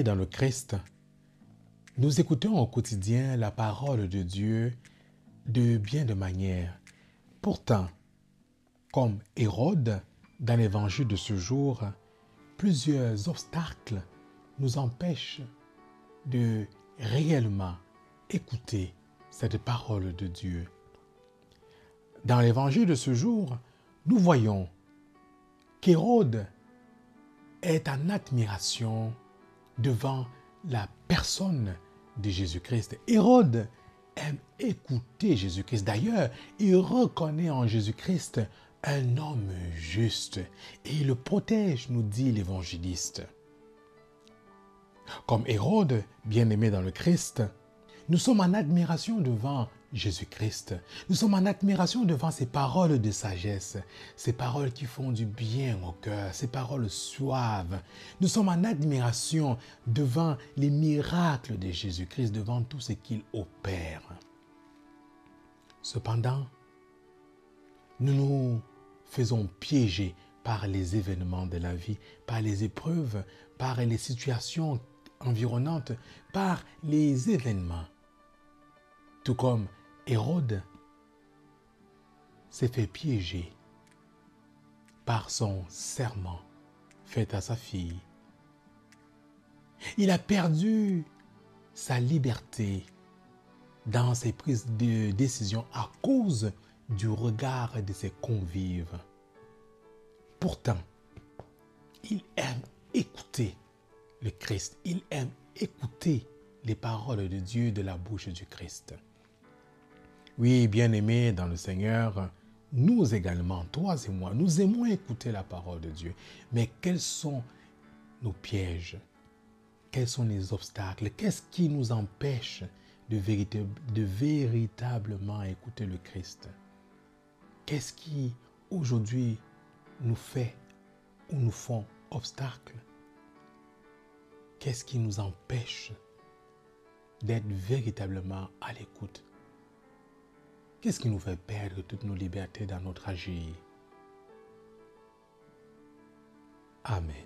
dans le Christ, nous écoutons au quotidien la parole de Dieu de bien de manières. Pourtant, comme Hérode, dans l'évangile de ce jour, plusieurs obstacles nous empêchent de réellement écouter cette parole de Dieu. Dans l'évangile de ce jour, nous voyons qu'Hérode est en admiration devant la personne de Jésus-Christ. Hérode aime écouter Jésus-Christ. D'ailleurs, il reconnaît en Jésus-Christ un homme juste et il le protège, nous dit l'évangéliste. Comme Hérode, bien-aimé dans le Christ, nous sommes en admiration devant Jésus-Christ. Nous sommes en admiration devant ces paroles de sagesse, ces paroles qui font du bien au cœur, ces paroles suaves. Nous sommes en admiration devant les miracles de Jésus-Christ, devant tout ce qu'il opère. Cependant, nous nous faisons piéger par les événements de la vie, par les épreuves, par les situations environnantes, par les événements. Tout comme Hérode s'est fait piéger par son serment fait à sa fille. Il a perdu sa liberté dans ses prises de décision à cause du regard de ses convives. Pourtant, il aime écouter le Christ. Il aime écouter les paroles de Dieu de la bouche du Christ. Oui, bien-aimés dans le Seigneur, nous également, toi et moi, nous aimons écouter la parole de Dieu. Mais quels sont nos pièges? Quels sont les obstacles? Qu'est-ce qui nous empêche de véritablement écouter le Christ? Qu'est-ce qui, aujourd'hui, nous fait ou nous font obstacle? Qu'est-ce qui nous empêche d'être véritablement à l'écoute? Qu'est-ce qui nous fait perdre toutes nos libertés dans notre agir? Amen.